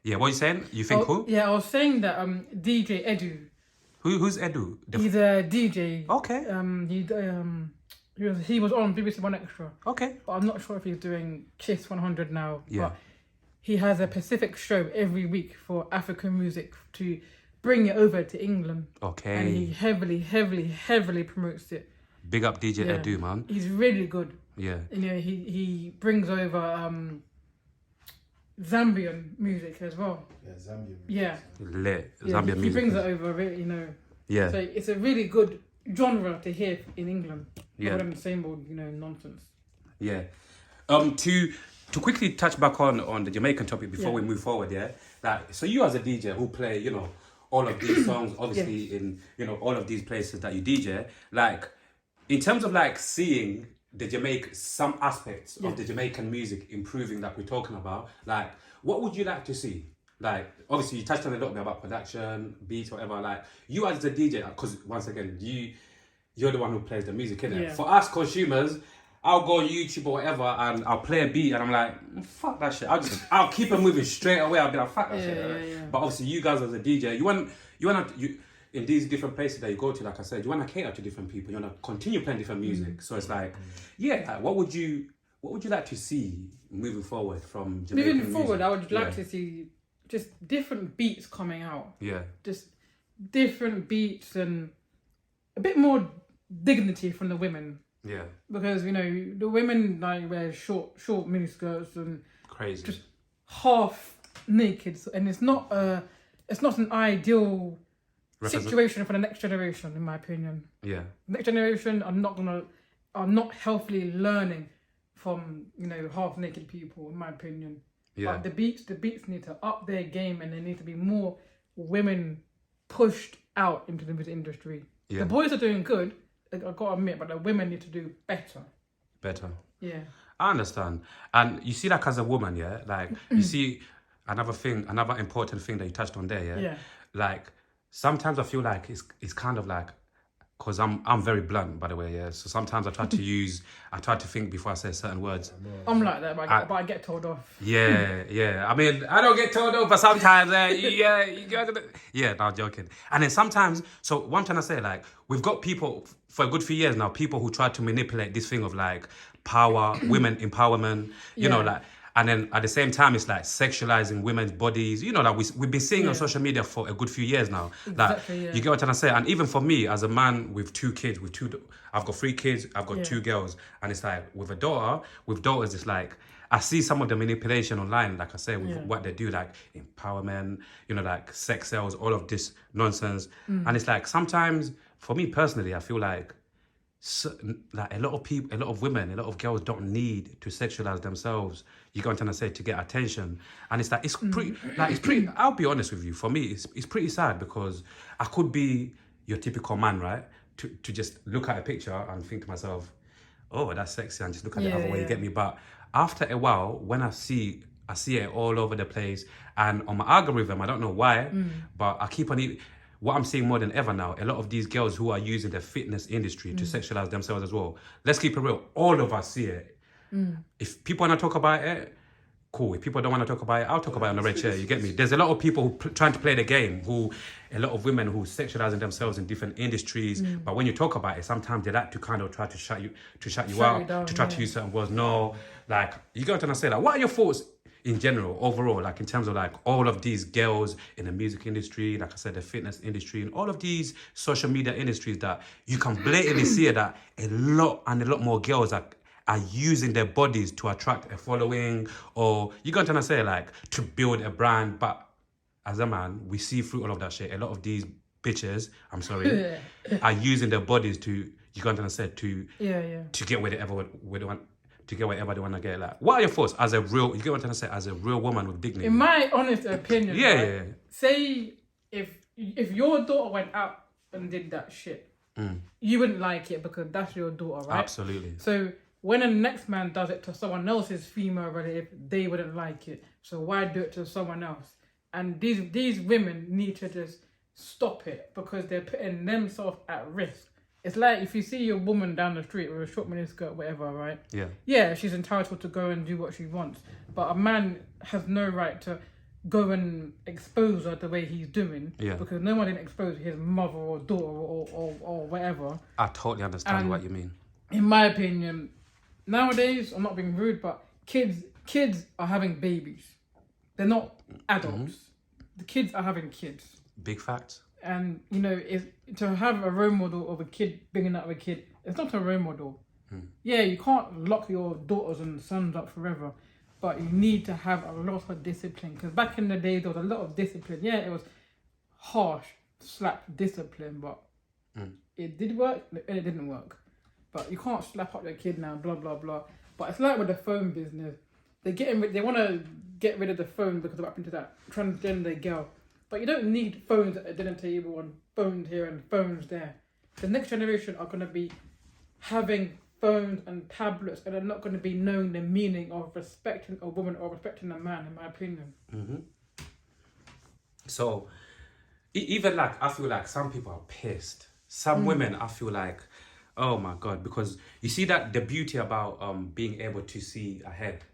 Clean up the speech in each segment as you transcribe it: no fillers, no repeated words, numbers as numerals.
Yeah, what are you saying? You think who? Yeah, I was saying that DJ Edu. Who's Edu? He's a DJ. Okay. He was on BBC One Extra. Okay. But I'm not sure if he's doing Kiss 100 now. Yeah. But he has a Pacific show every week for African music to bring it over to England. Okay. And he heavily promotes it. Big up DJ Edu, man. He's really good. Yeah. You know, he brings over Zambian music as well. Yeah, Zambian music. Yeah. Lit. Yeah, Zambian music. He brings it over, you know. Yeah. So it's a really good genre to hear in England. Yeah. Rather than the same old, you know, nonsense. Yeah. To quickly touch back on the Jamaican topic before we move forward, yeah. Like, so you as a DJ who play, you know, all of these songs, obviously in, you know, all of these places that you DJ, like, in terms of like seeing some aspects of the Jamaican music improving that we're talking about, like, what would you like to see? Like, obviously you touched on a little bit about production, beats, whatever. Like, you as the DJ, because once again, you're the one who plays the music, innit? Yeah. For us consumers, I'll go on YouTube or whatever and I'll play a beat and I'm like, fuck that shit. I'll keep it moving straight away. I'll be like, fuck that shit. Yeah. But obviously you guys as a DJ, you want in these different places that you go to, like I said, you want to cater to different people. You want to continue playing different music. So it's like, like, what would you like to see moving forward from Jamaican Moving forward, music? I would like to see just different beats coming out. Yeah. Just different beats and a bit more dignity from the women. Yeah. Because, you know, the women like wear short mini skirts and Crazy. just half naked, and it's not an ideal situation for the next generation, in my opinion. Yeah. Next generation are not healthily learning from, you know, half naked people, in my opinion. Yeah. But the beats need to up their game, and there need to be more women pushed out into the music industry. Yeah. The boys are doing good, I've got to admit, but the women need to do better. Better. Yeah. I understand. And you see, like, as a woman, yeah, like, you see another important thing that you touched on there, yeah? Yeah. Like, sometimes I feel like it's kind of like, because I'm very blunt, by the way, yeah? So sometimes I try to think before I say certain words. I'm like that, but I get told off. Yeah. I mean, I don't get told off, but sometimes, you guys, no, I'm joking. And then sometimes, so what I'm trying to say, like, we've got people, for a good few years now, people who try to manipulate this thing of, like, power, women empowerment, you know, like, and then at the same time, it's like sexualizing women's bodies. You know, like we've been seeing on social media for a good few years now. Exactly, like, you get what I'm trying to say? And even for me, as a man with two kids, I've got 3 kids, I've got 2 girls. And it's like, with daughters, it's like, I see some of the manipulation online, like I say, with what they do, like empowerment, you know, like sex sales, all of this nonsense. And it's like, sometimes, for me personally, I feel like, like a lot of women, a lot of girls don't need to sexualize themselves. You got what I'm trying to say, to get attention. And it's like, it's pretty, I'll be honest with you, for me, it's pretty sad, because I could be your typical man, right? To just look at a picture and think to myself, oh, that's sexy, and just look at the other way, you get me? But after a while, when I see it all over the place, and on my algorithm, I don't know why, but I keep on what I'm seeing more than ever now, a lot of these girls who are using the fitness industry to sexualize themselves as well. Let's keep it real. All of us see it. If people want to talk about it, cool. If people don't want to talk about it, I'll talk about it on the red chair. You get me? There's a lot of people trying to play the game, a lot of women who sexualizing themselves in different industries. But when you talk about it, sometimes they like to kind of try to shut you out, to try to use certain words. No, like, you got to say that. What are your thoughts in general, overall, like in terms of like all of these girls in the music industry, like I said, the fitness industry, and all of these social media industries, that you can blatantly see that a lot more girls are using their bodies to attract a following, or you got to say, like, to build a brand. But as a man, we see through all of that shit. A lot of these bitches, I'm sorry, are using their bodies to, you got to say, to get whatever they want. To get whatever they want to get. Like, what are your thoughts as a real, you get what I'm trying to say, as a real woman with dignity? In my honest opinion, yeah. Say if your daughter went out and did that shit, you wouldn't like it because that's your daughter, right? Absolutely. So when a next man does it to someone else's female relative, they wouldn't like it. So why do it to someone else? And these women need to just stop it, because they're putting themselves at risk. It's like if you see your woman down the street with a short miniskirt, whatever, right? Yeah. Yeah, she's entitled to go and do what she wants. But a man has no right to go and expose her the way he's doing. Yeah. Because no one didn't expose his mother or daughter or whatever. I totally understand And what you mean. in my opinion, nowadays, I'm not being rude, but kids are having babies. They're not adults. The kids are having kids. Big facts. And, you know, to have a role model of a kid bringing up a kid, it's not a role model. Yeah, you can't lock your daughters and sons up forever, but you need to have a lot of discipline. Because back in the day, there was a lot of discipline. Yeah, it was harsh, slap discipline, but it did work and it didn't work. But you can't slap up your kid now, blah, blah, blah. But it's like with the phone business. They want to get rid of the phone because of what happened to that transgender girl. But you don't need phones at a dinner table and phones here and phones there. The next generation are going to be having phones and tablets, and they're not going to be knowing the meaning of respecting a woman or respecting a man, in my opinion. So, even like, I feel like some people are pissed. Some women, I feel like, oh my God, because you see that the beauty about being able to see ahead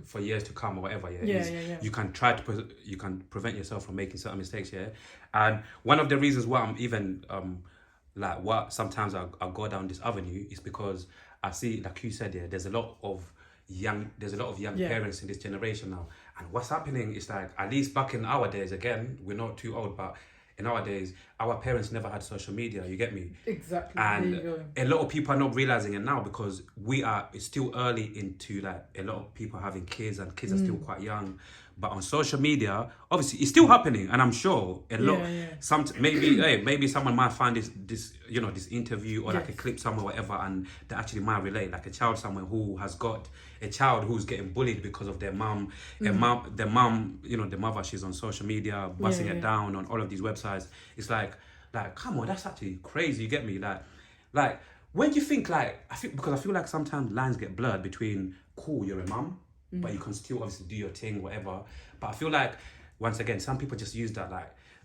for years to come or whatever, you can try to you can prevent yourself from making certain mistakes, and one of the reasons why I'm even like what sometimes I go down this avenue is because I see, like you said, there's a lot of young parents in this generation now, and what's happening is like, at least back in our days, again, we're not too old, but in our days, our parents never had social media, you get me? Exactly. And a lot of people are not realizing it now because it's still early into like a lot of people having kids, and kids are still quite young. But on social media, obviously, it's still happening, and I'm sure maybe someone might find this interview or like a clip somewhere, whatever, and they actually might relate. Like a child somewhere who has got a child who's getting bullied because of their mum, the mother, she's on social media, busting it down on all of these websites. It's like, come on, that's actually crazy. You get me? Like, when do you think, I feel like sometimes lines get blurred between, cool, you're a mum, but you can still obviously do your thing, whatever. But I feel like, once again, some people just use that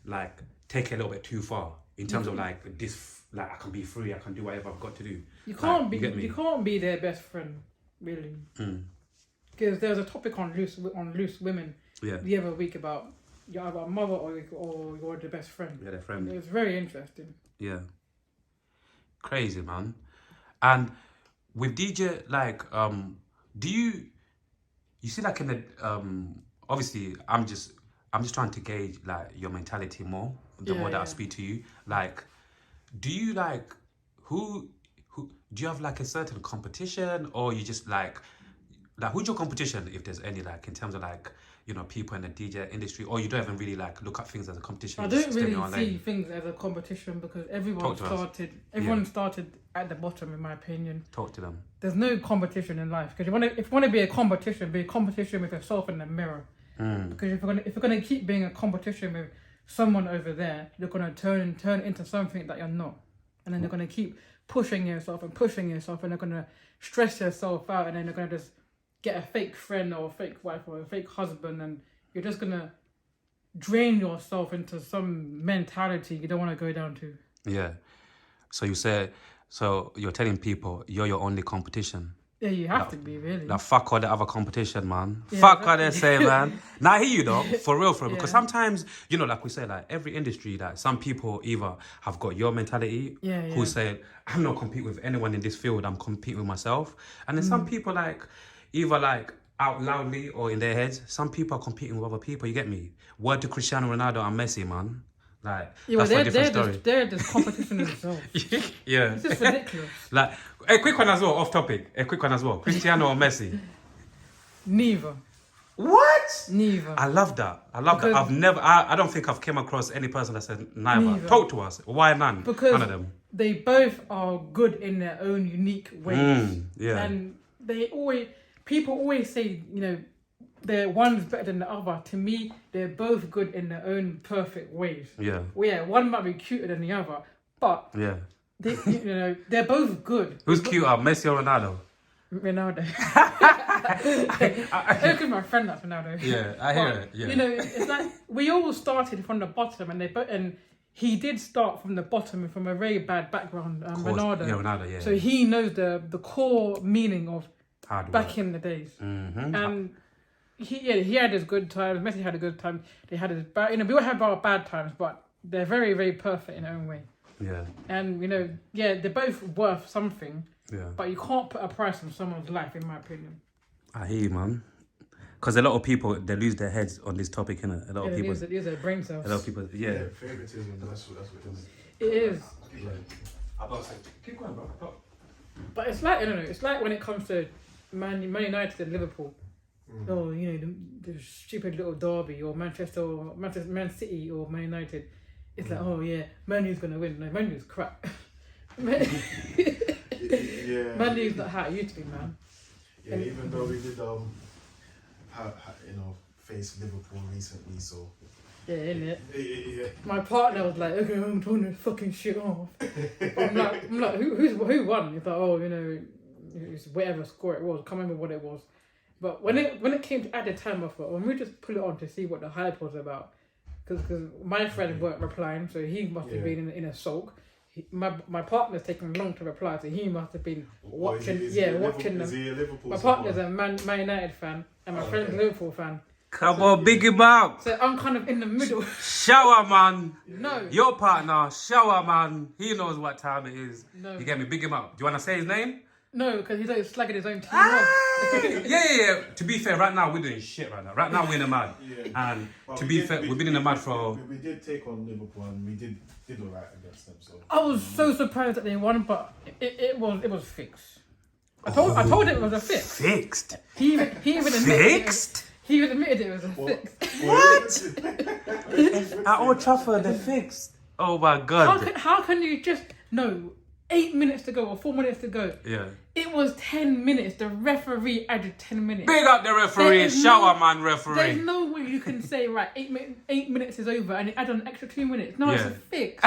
like take it a little bit too far in terms of like this, like I can be free, I can do whatever I've got to do. You can't be their best friend, really. Because there's a topic on loose women the other week about you're either a mother or you're the best friend. Yeah, their friend. It was very interesting. Yeah. Crazy, man. And with DJ, like, do you see, like, in the obviously I'm just trying to gauge like your mentality more the more that I speak to you. Like, do you like who do you have like a certain competition, or you just like who's your competition, if there's any, like in terms of like, people in the DJ industry, or you don't even really like look at things as a competition? I don't really see things as a competition because everyone started at the bottom, in my opinion. Talk to them. There's no competition in life, because if you want to be a competition with yourself in the mirror. Because if you're gonna keep being a competition with someone over there, you're gonna turn into something that you're not, and then you're gonna keep pushing yourself, and you're gonna stress yourself out, and then you're gonna just get a fake friend or a fake wife or a fake husband, and you're just gonna drain yourself into some mentality you don't want to go down to. Yeah. So you're telling people you're your only competition. Yeah, you have to be, really. Like, fuck all the other competition, man. Yeah, fuck what they say, man. Now, I hear you, though, for real. Because sometimes, like we say, like, every industry, like, some people either have got your mentality, who say, I'm not competing with anyone in this field, I'm competing with myself. And then some people, like, either, like, out loudly or in their heads, some people are competing with other people, you get me? Word to Cristiano Ronaldo and Messi, man. Like, that's a different story. They're just competition in themselves. Yeah. It's just ridiculous. Like, a quick one as well, off topic. Cristiano or Messi? Neither. What? Neither. I love that. I don't think I've came across any person that said neither. Talk to us. Why none? Because none of them. They both are good in their own unique ways. And people always say, they're one's better than the other. To me, they're both good in their own perfect ways. Yeah. Well, yeah, one might be cuter than the other, but they're both good. Who's cuter, Messi or Ronaldo? Ronaldo. Look at my friend, that's Ronaldo. Yeah, I hear it. Yeah. It's like we all started from the bottom, and he did start from the bottom from a very bad background. Ronaldo. Yeah, Ronaldo. Yeah. So he knows the core meaning of hard work back in the days, Mm-hmm. and he had his good times. Messi had a good time. They had his bad. You know, we all have our bad times, but they're very, very perfect in their own way. Yeah. And you know, they're both worth something. Yeah. But you can't put a price on someone's life, in my opinion. I hear you, man. Because a lot of people, they lose their heads on this topic, innit? A lot of people. Use their brain cells. A lot of people, yeah. Favoritism, that's what it is. It is. Keep going, bro. But it's like, I don't know, it's like when it comes to Man United and Liverpool. Oh, you know, the stupid little derby, or Man City or Man United. It's like, oh yeah, Man U's gonna win. No, Man U's crap. Man U's not how it used to be, man. Yeah, even though we did face Liverpool recently, so yeah, innit? Yeah. My partner was like, okay, I'm trying to fucking shit off. I'm like, who won? He's like, oh, you know, it's whatever score it was. Can't remember what it was. But when it came to added time, I thought, well, let me just pull it on to see what the hype was about. Because my friend weren't replying, so he must have been in a sulk. My partner's taking long to reply, so he must have been watching. Watching them. Is he a Liverpool My partner's a Man United fan, and my friend's a Liverpool fan. Come on, big him up. So I'm kind of in the middle. Shower, man. No. Your partner, shower, man. He knows what time it is. No. You get me? Big him up. Do you want to say his name? No, because he's like slagging his own team off. Yeah. To be fair, right now we're doing shit right now. Right now we're in the mud. And well, to be fair, we've been in the mud for... We did take on Liverpool and we did alright against them. So I was so surprised that they won, but it was fixed. I told it was a fix. Fixed? He even admitted Fixed? He even admitted it was a fix. What? At Old Trafford, they're fixed. Oh my God. How can you just... No, 8 minutes to go or 4 minutes to go. Yeah. It was 10 minutes. The referee added 10 minutes. Big up the referee, shower man referee. There's no way you can say, right, 8 minutes is over and it add an extra 2 minutes. No, it's a fix.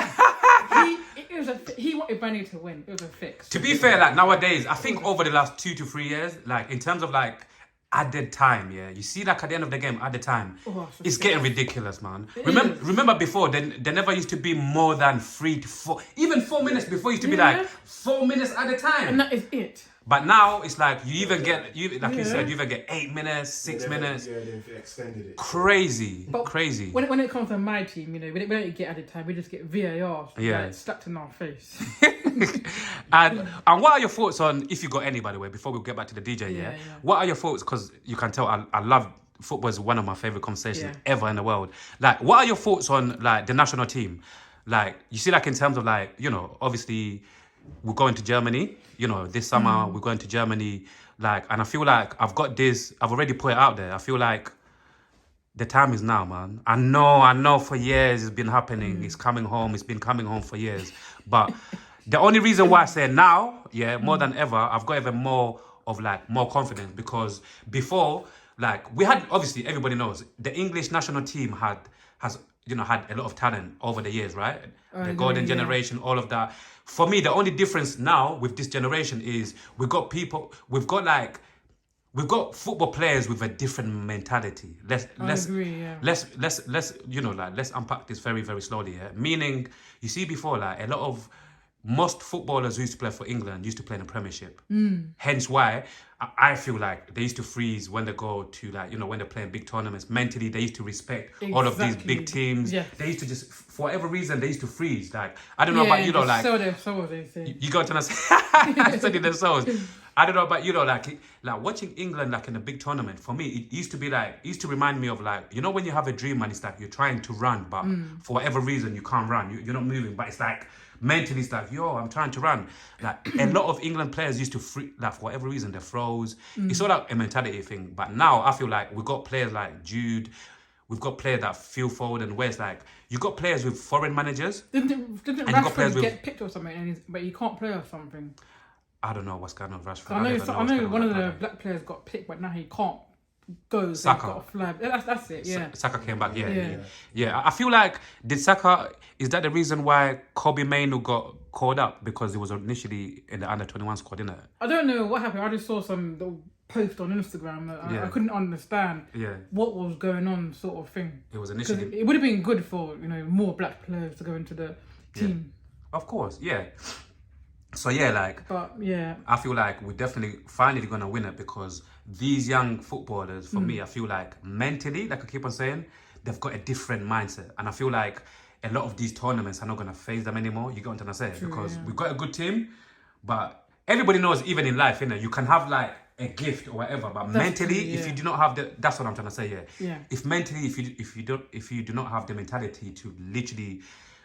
He wanted Manny to win. It was a fix. To be fair, like nowadays, I think over the last 2 to 3 years, like in terms of like added time, yeah, you see like at the end of the game, added time, it's getting ridiculous, man. Remember before, there never used to be more than 3 to 4, even 4 minutes before used to be like 4 minutes at a time. And that is it. But now it's like you even get, you said, you even get 8 minutes, 6 minutes. Yeah, they've extended it. Crazy. When it comes to my team, you know, we don't get added time. We just get VAR slapped in our face. and what are your thoughts on, if you got any, by the way, before we get back to the DJ, yeah? What are your thoughts, because you can tell I love, football is one of my favourite conversations ever in the world. Like, what are your thoughts on, like, the national team? Like, you see, like, in terms of, like, you know, obviously, we're going to Germany, you know, this summer, we're going to Germany, like, and I feel like I've already put it out there. I feel like the time is now, man. I know for years it's been happening. It's coming home. It's been coming home for years. But the only reason why I say now, more than ever, I've got even more confidence, because before, like, we had, obviously, everybody knows, the English national team had a lot of talent over the years, right? The golden generation, all of that. For me, the only difference now with this generation is we've got football players with a different mentality. Let's unpack this very, very slowly. Yeah? Meaning, you see before, like, most footballers who used to play for England used to play in the Premiership. Hence why I feel like they used to freeze when they go to, like, you know, when they're playing big tournaments. Mentally, they used to respect all of these big teams. Yeah. They used to just, for whatever reason, they used to freeze. Like, I don't know about, you know, like... So their souls, they say. You got to understand? Study their souls. I don't know about, you know, like watching England, like, in a big tournament, for me, it used to be like, it used to remind me of, like, you know, when you have a dream and it's like you're trying to run, but for whatever reason, you can't run. You're not moving, but it's like... Mentally, it's like, I'm trying to run. Like, a lot of England players used to like, for whatever reason, they froze. It's all like a mentality thing. But now, I feel like we've got players like Jude. We've got players that Phil Foden, where it's like, you got players with foreign managers. Didn't Rashford get picked or something, but he can't play or something? I don't know what's going on with Rashford. I know one of the black players got picked, but now he can't go. Saka. Got a flag. That's it, yeah. Saka came back, yeah. I feel like, did Saka, is that the reason why Kobe Mainoo got called up? Because he was initially in the under-21 squad, innit? I don't know what happened. I just saw some little post on Instagram that I couldn't understand what was going on, sort of thing. It was initially... It would have been good for, you know, more black players to go into the team. Of course, yeah. So, yeah, like... But, yeah. I feel like we're definitely finally going to win it, because these young footballers, for me, I feel like mentally, like I keep on saying, they've got a different mindset. And I feel like a lot of these tournaments are not going to phase them anymore. You get what I'm trying to say? Because we've got a good team, but everybody knows, even in life, you can have like a gift or whatever, but mentally, if you do not have that's what I'm trying to say here. Yeah. If mentally, if you do not have the mentality to literally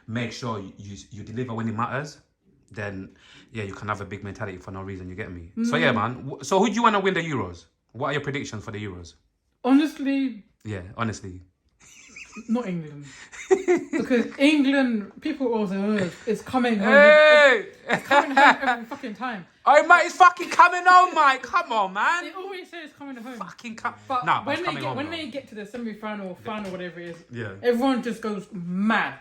make sure you deliver when it matters, then yeah, you can have a big mentality for no reason. You get me? So yeah, man. So who do you want to win the Euros? What are your predictions for the Euros? Honestly, Yeah, honestly. not England. Because England, people always say, oh, it's coming home. Hey! It's coming home every fucking time. Oh, mate, it's fucking coming home, mate. Come on, man. They always say it's coming home. Fucking come. But Nah, when it's coming home, when bro. they get to the semi-final or final, whatever it is, Yeah. everyone just goes mad.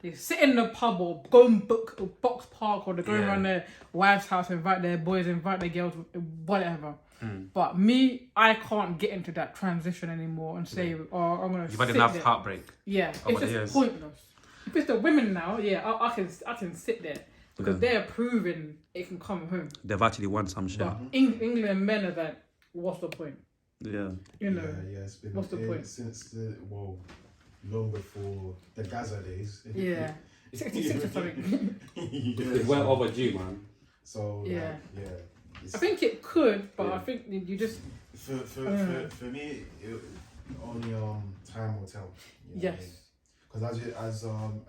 They sit in the pub or go and book a box park, or they go around their wife's house, invite their boys, invite their girls, whatever. But me, I can't get into that transition anymore and say, oh, I'm gonna. You've had enough heartbreak. Yeah, over it's the just years. pointless. If it's the women now, yeah, I can sit there because they're proving it can come home. They've actually won some shit. But England men are like, what's the point? Yeah. You know, It's been what's the point? since long before the Gaza days. Yeah, 66 or something. It's well overdue, man. So Yeah. It's, I think it could, but I think you just for me, only time will tell. You know what I mean? yes. Because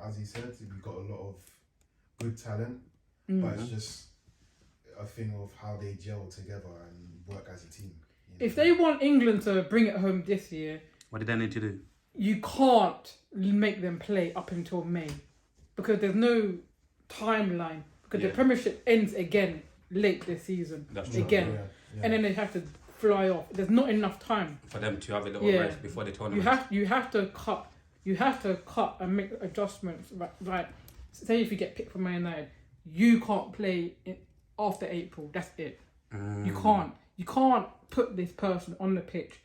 as he said, we've got a lot of good talent, but it's just a thing of how they gel together and work as a team. If they want England to bring it home this year, What did they need to do? you can't make them play up until May because there's no timeline because the Premiership ends again late this season. That's true. Again. And then they have to fly off. There's not enough time For them to have a little rest before the tournament. You have to cut and make adjustments. Like say if you get picked for Man United, you can't play after April. That's it. You can't put this person on the pitch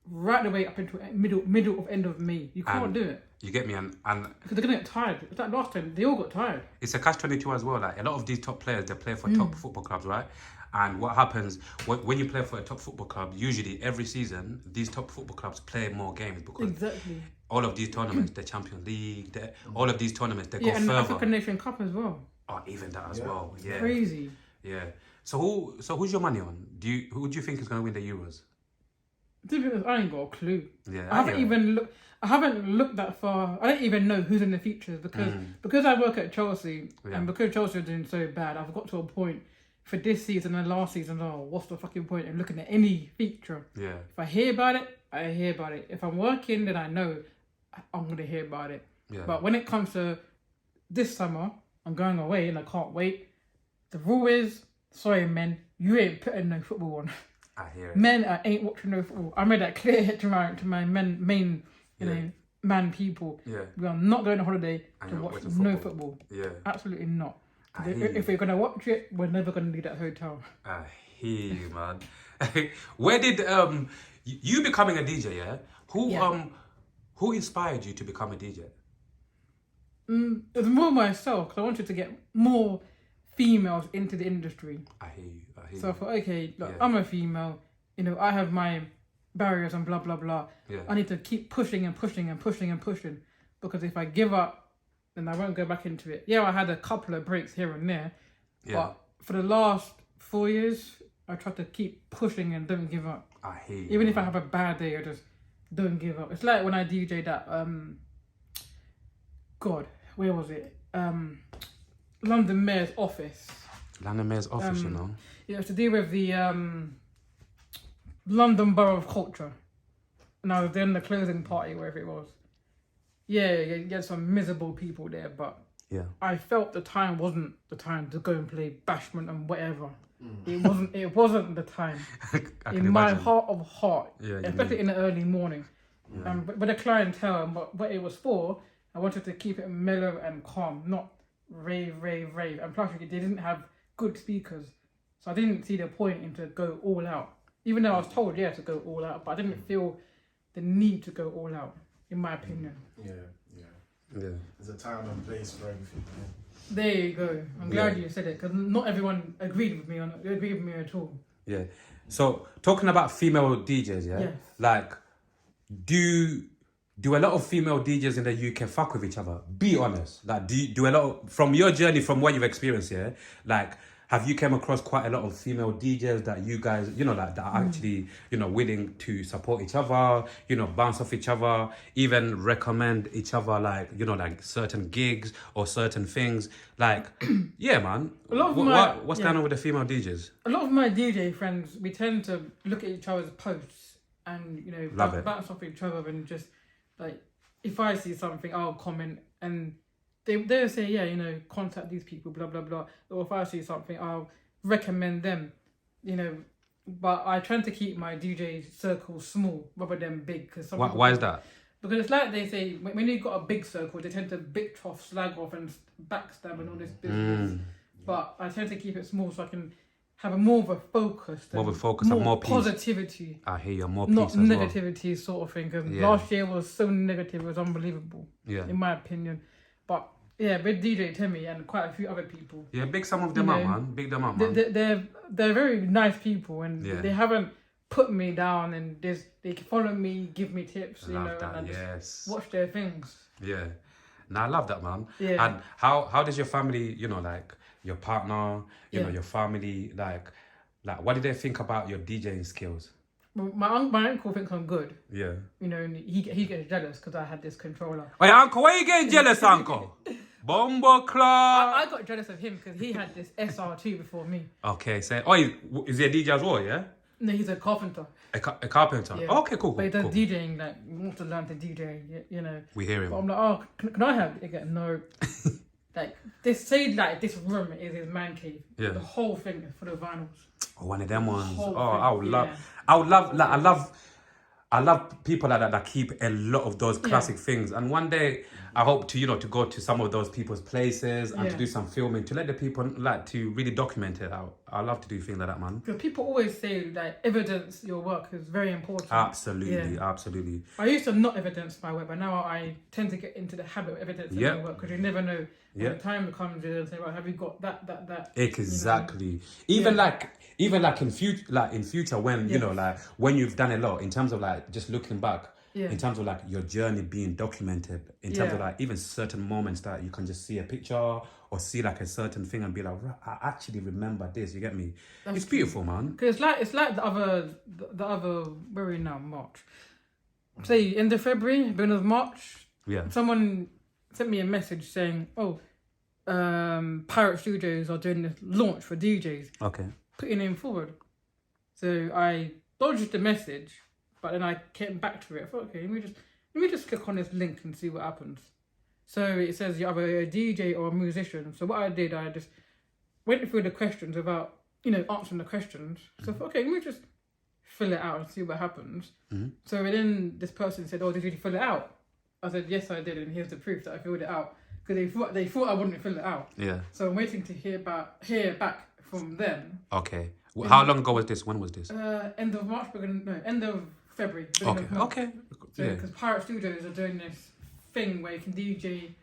right away up into middle of end of May. You can't do it. You get me? And Because they're gonna get tired. It's like last time, they all got tired. it's a catch-22 as well. Like a lot of these top players, they play for top football clubs, right? And what happens when you play for a top football club? Usually, every season, these top football clubs play more games because Exactly. all of these tournaments, the Champions League, all of these tournaments, they go And the further. African Nation Cup as well. Oh, even that as well. Yeah. Crazy. Yeah. So who's your money on? Who do you think is going to win the Euros? To be honest, I ain't got a clue. Yeah. I haven't looked that far. I don't even know who's in the features because I work at Chelsea and because Chelsea are doing so bad, I've got to a point for this season and last season. Oh, what's the fucking point in looking at any feature? Yeah. If I hear about it, I hear about it. If I'm working, then I know I'm gonna hear about it. Yeah. But when it comes to this summer, I'm going away and I can't wait. The rule is, sorry men, you ain't putting no football on. I hear it. Men ain't watching no football. I made that clear to my main man people. Yeah. We are not going on holiday to you're watch watching no football. football. Yeah. Absolutely not. I hear If we're gonna watch it, we're never gonna leave that hotel. I hear you, man. Where did you becoming a DJ? Yeah. Who inspired you to become a DJ? It was more myself because I wanted to get more females into the industry. I hear you. So I thought, okay, look, I'm a female. You know, I have my barriers and blah blah blah. Yeah. I need to keep pushing and pushing and pushing and pushing because if I give up, then I won't go back into it. Yeah, I had a couple of breaks here and there, but for the last 4 years, I try to keep pushing and don't give up. I hear you. Even if I have a bad day, I just don't give up. It's like when I DJ'd at God, where was it? London Mayor's office. London Mayor's office, you know. Yeah, it's to do with the London Borough of Culture. And I was there in the closing party, wherever it was. Yeah, you had some miserable people there, but I felt the time wasn't the time to go and play bashment and whatever. It wasn't the time. In my heart of heart, especially in the early morning. But the clientele and what it was for, I wanted to keep it mellow and calm, not rave. And plus, they didn't have good speakers, so I didn't see the point in to go all out. Even though I was told, to go all out, but I didn't feel the need to go all out, in my opinion. Yeah. There's a time and place for everything. There you go. I'm glad you said it because not everyone agreed with me at all. Yeah. So talking about female DJs, yeah, Yes. like do a lot of female DJs in the UK fuck with each other? Be honest. Like do a lot from your journey, from what you've experienced, yeah? Like have you came across quite a lot of female DJs that you guys, like that are actually, willing to support each other, bounce off each other, even recommend each other, like, like certain gigs or certain things. Like, yeah, man. A lot of What's going on with the female DJs? A lot of my DJ friends, we tend to look at each other's posts and, bounce off each other and just, like, if I see something, I'll comment and they'll say, yeah, contact these people, blah, blah, blah. Or if I see something, I'll recommend them, But I try to keep my DJ circle small rather than big. Cause Why is that? Because it's like they say, when you've got a big circle, they tend to bit off, slag off and backstab and all this business. But I tend to keep it small so I can have more of a focus. And more peace. Positivity. I hear you, more peace Not as well. negativity sort of thing. Because last year was so negative, it was unbelievable. Yeah. In my opinion. But yeah, with DJ Timmy and quite a few other people. Yeah, big some of them up, man. Big them up, man. They're very nice people and Yeah. they haven't put me down and they follow me, give me tips, Love that, and I yes. just watch their things. Yeah. Nah, I love that, man. Yeah. And how does your family, like your partner, your family, like what do they think about your DJing skills? Well, my uncle thinks I'm good. Yeah. And he gets jealous because I had this controller. Hey, uncle, why are you getting jealous, uncle? Bombo Club. I got jealous of him because he had this SR2 before me. Okay, so is he a DJ as well? Yeah. No, he's a carpenter. A carpenter. Yeah. Oh, okay, cool. But he does cool. DJing, like, he wants to learn to DJ, We hear him. But I'm like, oh, can I have it? Again, no. Like, this room is his man cave. Yeah. The whole thing is full of vinyls. Oh, one of them ones. Whole I would thing, love, I love people like that keep a lot of those classic things. And one day, I hope to go to some of those people's places and to do some filming, to let the people to really document it out. I love to do things like that, man. Because people always say like evidence your work is very important. Absolutely, absolutely. I used to not evidence my work, but now I tend to get into the habit of evidencing my work because you never know when the time comes. They'll say, "Well, have you got that?" Exactly. Even in future, when when you've done a lot in terms of just looking back. Yeah. In terms of your journey being documented, in terms of even certain moments that you can just see a picture or see a certain thing and be like, I actually remember this. You get me? It's beautiful, man. Because it's like the other where are we now? March. Say end of February, beginning of March. Yeah. Someone sent me a message saying, Pirate Studios are doing this launch for DJs. Okay. Put your name forward. So I dodged the message. But then I came back to it. I thought, okay, let me just click on this link and see what happens. So it says you're either a DJ or a musician. So what I did, I just went through the questions without, answering the questions. So I thought, okay, let me just fill it out and see what happens. Mm-hmm. So then this person said, oh, did you fill it out? I said, yes, I did. And here's the proof that I filled it out. Because they thought I wouldn't fill it out. Yeah. So I'm waiting to hear back from them. Okay. How long ago was this? When was this? End of March, end of February. Okay. Because Pirate Studios are doing this thing where you can DJ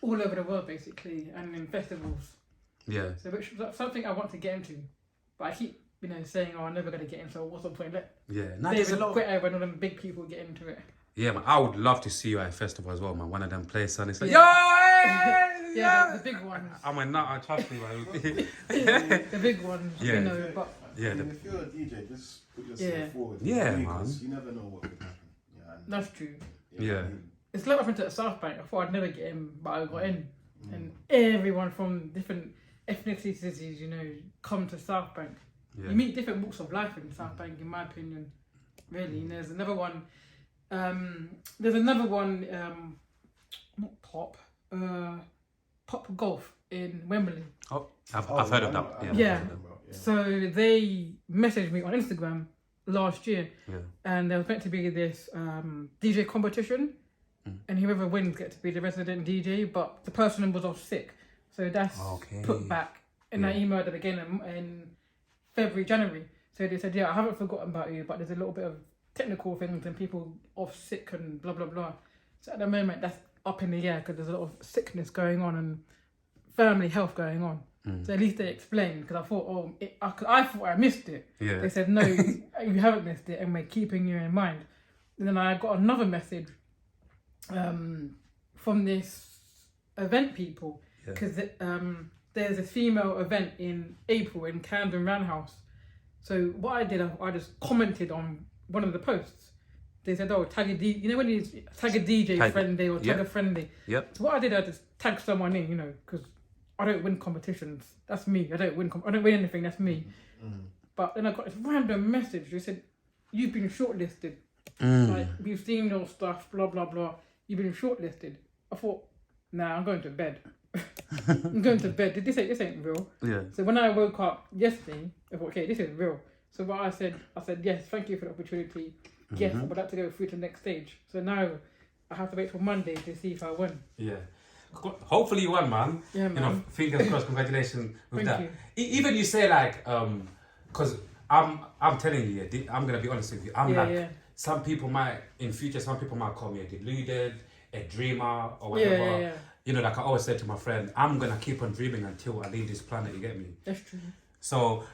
all over the world basically and in festivals. Yeah. So which is something I want to get into, but I keep saying, I'm never gonna get into. So what's the point? There's a lot. Quit over when all them big people get into it. Yeah, man. I would love to see you at a festival as well, man. One of them places and it's like, the big ones. I'm a nut. Trust me, man. The big ones. Yeah. But if you're a DJ, just put yourself forward. Yeah, man. Because you never know what could happen. That's true. Yeah. It's like I went to the South Bank. I thought I'd never get in, but I got in. And everyone from different ethnicities, come to South Bank. Yeah. You meet different walks of life in South Bank, in my opinion. Really. And there's another one. Not Pop. Pop Golf in Wembley. Oh, I've heard of that. Yeah. So they messaged me on Instagram last year, and there was meant to be this DJ competition, and whoever wins gets to be the resident DJ. But the person was off sick, so that's put back. And I emailed them again in February, January. So they said, I haven't forgotten about you, but there's a little bit of technical things and people off sick and blah blah blah. So at the moment, that's up in the air because there's a lot of sickness going on and family health going on. So at least they explained, because I thought, I thought I missed it. Yeah. They said, no, you haven't missed it, and we're keeping you in mind. And then I got another message from this event people, because there's a female event in April in Camden Roundhouse. So what I did, I just commented on one of the posts. They said, oh, tag a DJ, you know when you tag a DJ friendly or tag a friendly? Yep. So what I did, I just tagged someone in, you know, because I don't win competitions. That's me. I don't win anything. That's me. But then I got this random message. They said, you've been shortlisted. Like, we've seen your stuff, blah, blah, blah. You've been shortlisted. I thought, nah, I'm going to bed. I'm going to bed. This ain't real. Yeah. So when I woke up yesterday, I thought, okay, this is real. So what I said, yes, thank you for the opportunity. Yes, I would like to go through to the next stage. So now I have to wait till Monday to see if I win. Yeah. Hopefully you won, man. Yeah, man. You know, fingers crossed. Congratulations with Thank that. you. Even you say like, because I'm telling you, I'm gonna be honest with you. Some people might call me a deluded, a dreamer, or whatever. Yeah. You know, like I always said to my friend, I'm gonna keep on dreaming until I leave this planet. You get me? That's true. So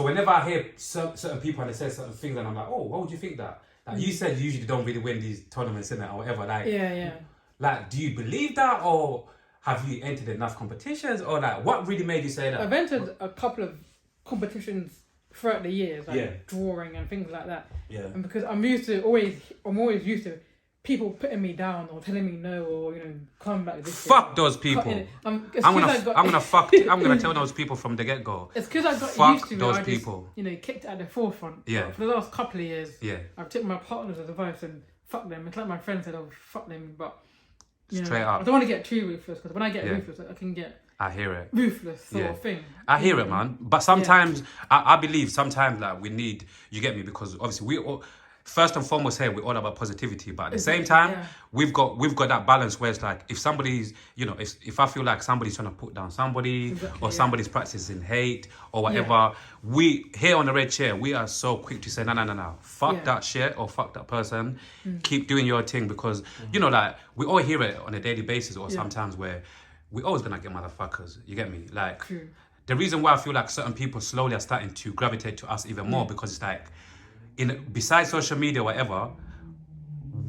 whenever I hear certain people and they say certain things, and I'm like, oh, why would you think that? Like you said, you usually don't really win these tournaments in it or whatever. Like, Yeah. Like, do you believe that, or have you entered enough competitions, or like, what really made you say that? I've entered a couple of competitions throughout the years, like drawing and things like that. Yeah. And because I'm always used to people putting me down or telling me no, or come back this Fuck year. those people. I'm gonna tell those people from the get go. It's because I got Fuck used to it. those I people. just, kicked it at the forefront. Yeah. For the last couple of years, I've taken my partner's advice and fuck them. It's like my friend said, oh, fuck them, but straight up. I don't want to get too ruthless, because when I get ruthless, I can get I hear it. ruthless sort of thing. I hear it, man. But sometimes, I believe sometimes like we need, you get me, because obviously we all, first and foremost here, we're all about positivity. But at the same time, we've got that balance where it's like, if somebody's, if I feel like somebody's trying to put down somebody, or somebody's practicing hate or whatever, we here on the Red Chair, we are so quick to say, no. Fuck that shit or fuck that person. Keep doing your thing, because, like, we all hear it on a daily basis, or sometimes where we're always going to get motherfuckers. You get me? Like, the reason why I feel like certain people slowly are starting to gravitate to us even more, because it's like, besides social media, whatever,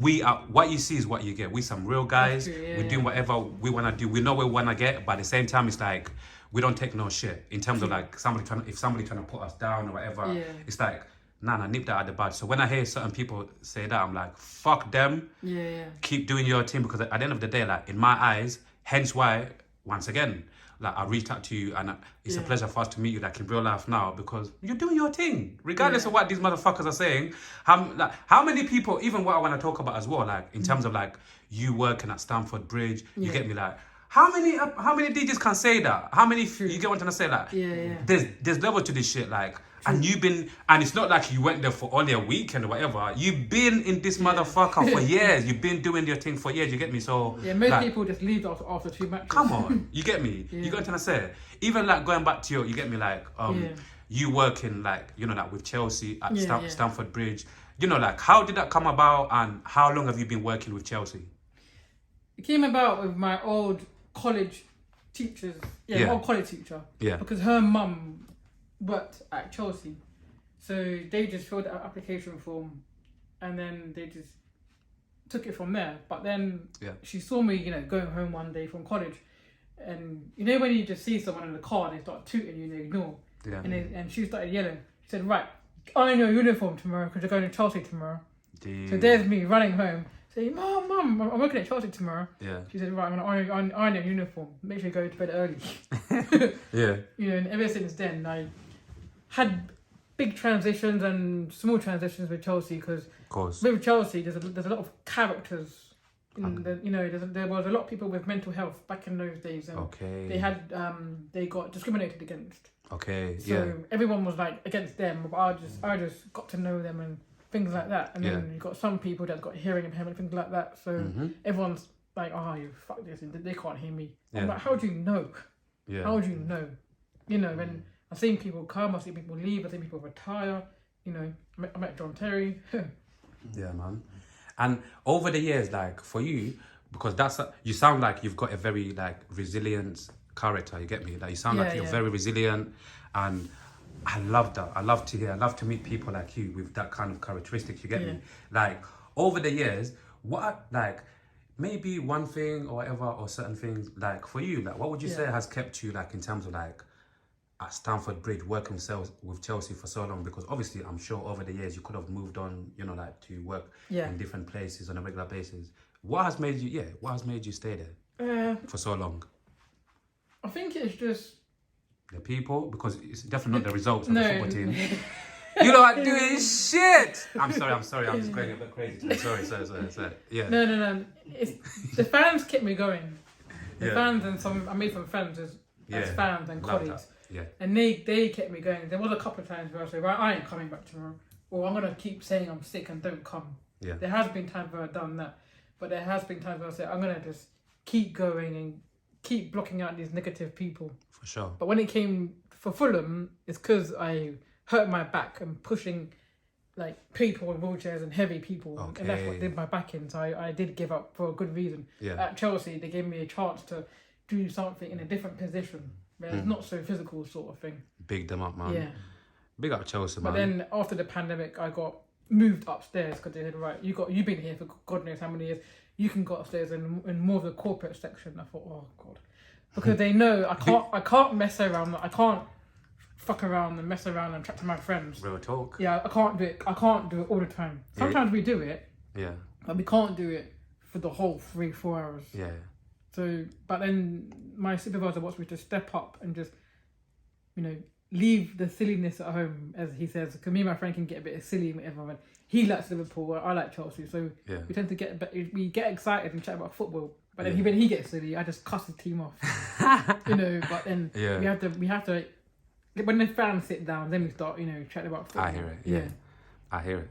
we are, what you see is what you get. We some real guys. We're doing whatever we want to do. We know what we want to get, but at the same time, it's like we don't take no shit in terms of like if somebody trying to put us down or whatever. It's like nah, nip that at the bud. So when I hear certain people say that, I'm like, fuck them. Keep doing your thing, because at the end of the day, like in my eyes, hence why once again, like I reached out to you, and it's a pleasure for us to meet you, like in real life now, because you're doing your thing, regardless of what these motherfuckers are saying. How many people, even what I want to talk about as well, like in terms of like you working at Stamford Bridge, you get me, like how many DJs can say that? How many you get what I'm trying to say? Like there's level to this shit, like. And and it's not like you went there for only a weekend or whatever. You've been in this motherfucker for years. You've been doing your thing for years. You get me? So most people just leave after 2 matches. Come on, you get me? You got what I'm trying to say? Even like going back to you get me? Like you working like like with Chelsea at Stamford Bridge. Like how did that come about, and how long have you been working with Chelsea? It came about with my old college teachers. My old college teacher. Because her mum worked at Chelsea, so they just filled out an application form, and then they just took it from there. But then she saw me, going home one day from college, and when you just see someone in the car and they start tooting you and they ignore, and she started yelling. She said, "Right, iron your uniform tomorrow, because you're going to Chelsea tomorrow." So there's me running home, saying, "Mum, I'm working at Chelsea tomorrow." She said, "Right, I'm gonna iron your uniform. Make sure you go to bed early." And ever since then, I had big transitions and small transitions with Chelsea, because with Chelsea there's a lot of characters. There was a lot of people with mental health back in those days, and they got discriminated against. So everyone was like against them, but I just got to know them and things like that. And then you got some people that got hearing impairment, things like that. So everyone's like, "Oh, you fuck this," and they can't hear me. I'm like, how do you know? How do you know? And I've seen people come, I've seen people leave, I've seen people retire. I met John Terry. Yeah, man. And over the years, like for you, because you sound like you've got a very like resilient character. You get me? Like you sound Yeah, like you're yeah. very resilient, and I love that. I love to meet people like you with that kind of characteristics. You get Yeah. me? Like over the years, maybe one thing or whatever, or certain things, like for you, like what would you say has kept you like in terms of like at Stamford Bridge working with Chelsea for so long? Because obviously I'm sure over the years you could have moved on, you know, like to work in different places on a regular basis. What has made you stay there for so long? I think it's just The people, because it's definitely not the results of no. the football team. You know what doing shit. I'm sorry. I'm just going a bit crazy today. Sorry. Yeah. No. It's the fans kept me going. The Yeah. fans and I made some friends as fans and Love colleagues. that. Yeah. And they kept me going. There was a couple of times where I said, right, I ain't coming back tomorrow. Or I'm gonna keep saying I'm sick and don't come. Yeah. There has been times where I've done that. But there has been times where I said, I'm gonna just keep going and keep blocking out these negative people. For sure. But when it came for Fulham, it's because I hurt my back and pushing like people in wheelchairs and heavy people, and that's what did my back in. So I did give up for a good reason. Yeah. At Chelsea, they gave me a chance to do something in a different position, where it's not so physical sort of thing. Big them up, man. Yeah. Big up Chelsea, man. But then after the pandemic, I got moved upstairs because they said, right, you've been here for God knows how many years. You can go upstairs in more of the corporate section. I thought, oh God, because they know I can't mess around. I can't fuck around and mess around and chat to my friends. Real talk. Yeah, I can't do it. I can't do it all the time. Sometimes we do it. Yeah. But we can't do it for the whole 3-4 hours. Yeah. So, but then my supervisor wants me to step up and just, you know, leave the silliness at home, as he says. Because me and my friend can get a bit silly and whatever. And he likes Liverpool, I like Chelsea. So we tend to we get excited and chat about football. But then when he gets silly, I just cuss the team off. You know, but then we have to, when the fans sit down, then we start, you know, chatting about football. I hear it. Yeah. I hear it.